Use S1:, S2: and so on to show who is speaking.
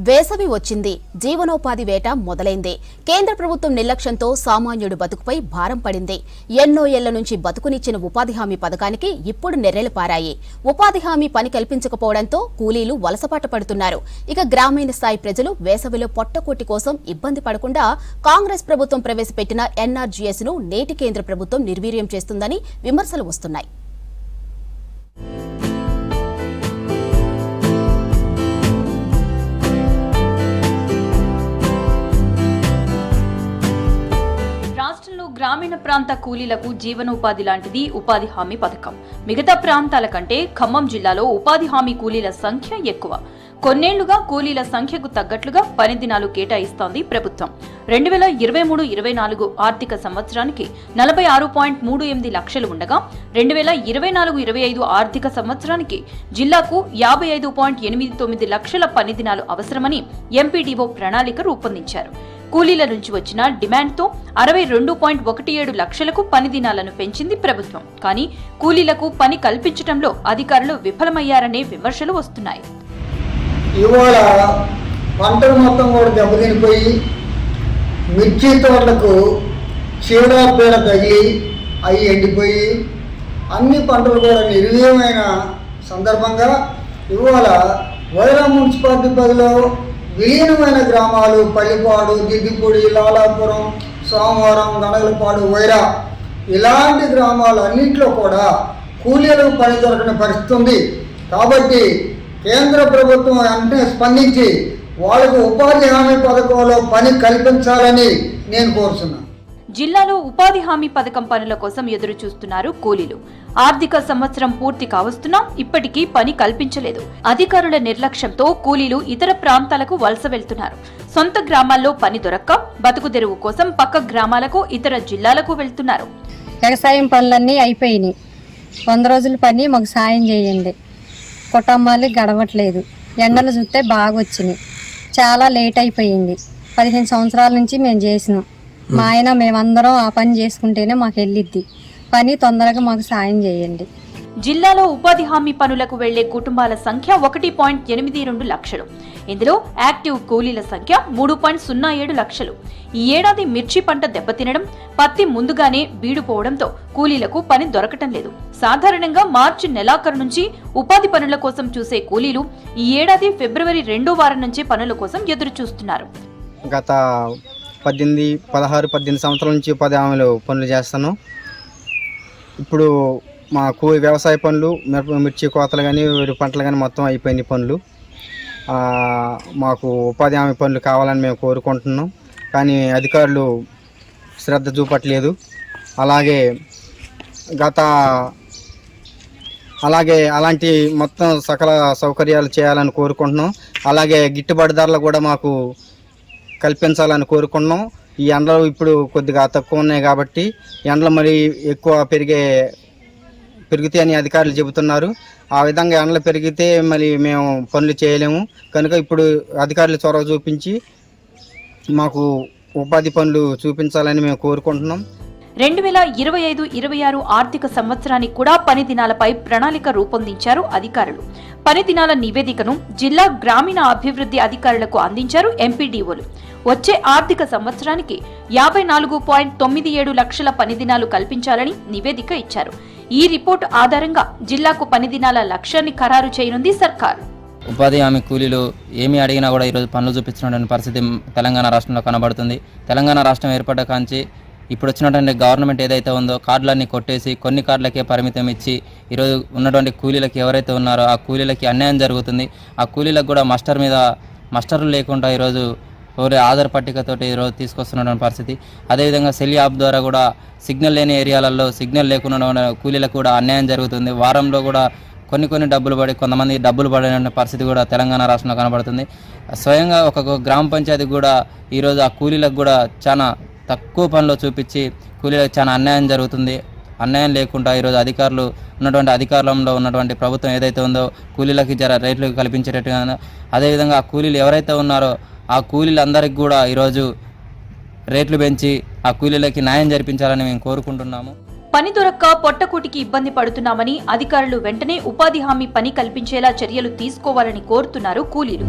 S1: వేసవి వచ్చింది. జీవనోపాధి వేట మొదలైంది. కేంద్ర ప్రభుత్వం నిర్లక్ష్యంతో సామాన్యుడి బతుకుపై భారం పడింది. ఎన్నో ఏళ్ల నుంచి బతుకునిచ్చిన ఉపాధి హామీ పథకానికి ఇప్పుడు నెర్రెలు పారాయి. ఉపాధి హామీ పని కల్పించకపోవడంతో కూలీలు వలసపాట పడుతున్నారు. ఇక గ్రామీణ స్థాయి ప్రజలు వేసవిలో పొట్టకోటి కోసం ఇబ్బంది పడకుండా కాంగ్రెస్ ప్రభుత్వం ప్రవేశపెట్టిన ఎన్ఆర్జీఎస్ ను నేటి కేంద్ర ప్రభుత్వం నిర్వీర్యం చేస్తుందని విమర్శలు వస్తున్నాయి.
S2: రాష్ట్రంలో గ్రామీణ ప్రాంత కూలీలకు జీవనోపాధి లాంటిది ఉపాధి హామీ పథకం. మిగతా ప్రాంతాల కంటే ఖమ్మం జిల్లాలో ఉపాధి హామీ కూలీల సంఖ్య ఎక్కువ. కొన్నేళ్లుగా కూలీల సంఖ్యకు తగ్గట్లుగా పని దినాలు కేటాయిస్తోంది ప్రభుత్వం. 2023-24 ఆర్థిక సంవత్సరానికి 46.38 లక్షలు ఉండగా 2024-25 ఆర్థిక సంవత్సరానికి జిల్లాకు 55.89 లక్షల పని దినాలు అవసరమని ఎంపీడీఓ ప్రణాళిక రూపొందించారు. కూలీల నుంచి వచ్చిన డిమాండ్తో 62.17 లక్షలకు పని దినాలను పెంచింది ప్రభుత్వం. కానీ కూలీలకు పని కల్పించడంలో అధికారులు విఫలమయ్యారనే విమర్శలు వస్తున్నాయి.
S3: ఇవాళ పంటలు మొత్తం కూడా దెబ్బతినిపోయి మిర్చి తోటలకు చీడపీడ తగిలి అవి ఎండిపోయి అన్ని పంటలు కూడా నిర్వీర్యమైన సందర్భంగా ఇవాళ వైరా మున్సిపాలిటీ పరిధిలో విలీనమైన గ్రామాలు పల్లిపాడు, దిద్దిపూడి, లాలాపురం, సోమవారం, గనగలపాడు, వైరా ఇలాంటి గ్రామాలన్నింటిలో కూడా కూలీలకు పని దొరకని పరిస్థితి ఉంది. కాబట్టి కేంద్ర ప్రభుత్వం వెంటనే స్పందించి వాళ్ళకు ఉపాధి హామీ పథకంలో పని కల్పించాలని నేను కోరుతున్నాను.
S2: జిల్లాలో ఉపాధి హామీ పథకం పనుల కోసం ఎదురు చూస్తున్నారు కూలీలు. ఆర్థిక సంవత్సరం పూర్తి కావస్తున్నా ఇప్పటికీ పని కల్పించలేదు. అధికారుల నిర్లక్ష్యంతో కూలీలు ఇతర ప్రాంతాలకు వలస వెళ్తున్నారు. సొంత గ్రామాల్లో పని దొరక్క బతుకు తెరువు కోసం పక్క గ్రామాలకు, ఇతర జిల్లాలకు వెళ్తున్నారు.
S4: వ్యవసాయం పనులన్నీ అయిపోయినాయి. 100 రోజుల పని మాకు సాయం చేయండి. కుటుంబాలు గడవట్లేదు. ఎండలు చూస్తే బాగా వచ్చినాయి. చాలా లేట్ అయిపోయింది. 15 సంవత్సరాల నుంచి మేము చేసినాం. మా ఆయన మేమందరం ఆ పని చేసుకుంటేనే మాకు వెళ్ళిద్ది. పని తొందరగా మాకు సాయం చేయండి.
S2: జిల్లాలో ఉపాధి హామీ పనులకు వెళ్లే కుటుంబాల సంఖ్య 1.82 లక్షలు. ఇందులో యాక్టివ్ కూలీల సంఖ్య 3.07 లక్షలు. ఈ ఏడాది మిర్చి పంట దెబ్బతినడం, పత్తి ముందుగానే బీడుపోవడంతో కూలీలకు పని దొరకటం లేదు. సాధారణంగా మార్చి నెలాఖరు నుంచి ఉపాధి పనుల కోసం చూసే కూలీలు ఈ ఏడాది ఫిబ్రవరి 2వ వారం నుంచి పనుల కోసం ఎదురు చూస్తున్నారు.
S5: గత 18 సంవత్సరాల నుంచి ఉపాధి హామీలు పనులు చేస్తాను. ఇప్పుడు మాకు వ్యవసాయ పనులు, మిర్చి కోతలు కానీ, వేరు పంటలు కానీ మొత్తం అయిపోయినాయి పనులు. మాకు ఉపాధి హామీ పనులు కావాలని మేము కోరుకుంటున్నాం. కానీ అధికారులు శ్రద్ధ చూపట్లేదు. అలాంటి మొత్తం సకల సౌకర్యాలు చేయాలని కోరుకుంటున్నాం. అలాగే గిట్టుబాటు ధరలు కూడా మాకు కల్పించాలని కోరుకున్నాం. ఈ ఎండలు ఇప్పుడు కొద్దిగా తక్కువ ఉన్నాయి కాబట్టి ఎండలు మరి ఎక్కువ పెరుగుతాయని అధికారులు చెబుతున్నారు. ఆ విధంగా ఎండలు పెరిగితే మరి మేము పనులు చేయలేము. కనుక ఇప్పుడు అధికారులు చొరవ చూపించి మాకు ఉపాధి పనులు చూపించాలని మేము కోరుకుంటున్నాం.
S2: 2025-26 ఆర్థిక సంవత్సరానికి కూడా పని దినాలపై ప్రణాళిక రూపొందించారు అధికారులు. పని దినాల నివేదికను జిల్లా గ్రామీణ అభివృద్ధి అధికారులకు అందించారు ఎంపీడీఓలు. వచ్చే ఆర్థిక సంవత్సరానికి 54.97 లక్షల పని దినాలు కల్పించాలని నివేదిక ఇచ్చారు. ఈ రిపోర్టు ఆధారంగా జిల్లాకు పని దినాల లక్ష్యాన్ని ఖరారు చేయనుంది సర్కార్.
S6: ఉపాధి హామీ కూలీలు ఏమి అడిగినా కూడా ఈరోజు పనులు చూపించినటువంటి పరిస్థితి తెలంగాణ రాష్ట్రంలో కనబడుతుంది. తెలంగాణ రాష్ట్రం ఏర్పడ్డ కాంచి ఇప్పుడు వచ్చినటువంటి గవర్నమెంట్ ఏదైతే ఉందో కార్డులన్నీ కొట్టేసి కొన్ని కార్డులకే పరిమితం ఇచ్చి ఈరోజు ఉన్నటువంటి కూలీలకి ఎవరైతే ఉన్నారో ఆ కూలీలకి అన్యాయం జరుగుతుంది. ఆ కూలీలకు కూడా మాస్టర్లు లేకుండా ఈరోజు ఆధార్ పట్టికతోటి ఈరోజు తీసుకొస్తున్నటువంటి పరిస్థితి. అదేవిధంగా సెల్ యాప్ ద్వారా కూడా సిగ్నల్ లేని ఏరియాలలో సిగ్నల్ లేకుండా కూలీలకు కూడా అన్యాయం జరుగుతుంది. వారంలో కూడా కొన్ని డబ్బులు పడి కొంతమంది డబ్బులు పడిన పరిస్థితి కూడా తెలంగాణ రాష్ట్రంలో కనబడుతుంది. స్వయంగా ఒక గ్రామ పంచాయతీకి కూడా ఈరోజు ఆ కూలీలకు కూడా చాలా తక్కువ పనిలో చూపించి కూలీలకు చాలా అన్యాయం జరుగుతుంది. అన్యాయం లేకుండా ఈరోజు అధికారంలో ఉన్నటువంటి ప్రభుత్వం ఏదైతే ఉందో కూలీలకి రేట్లు కల్పించేటట్టుగా, అదేవిధంగా ఆ కూలీలు ఎవరైతే ఉన్నారో ఆ కూలీలందరికీ కూడా ఈరోజు రేట్లు పెంచి ఆ కూలీలకి న్యాయం జరిపించాలని మేము కోరుకుంటున్నాము.
S2: పని దొరక్క పొట్టకూటికి ఇబ్బంది పడుతున్నామని అధికారులు వెంటనే ఉపాధి హామీ పని కల్పించేలా చర్యలు తీసుకోవాలని కోరుతున్నారు కూలీలు.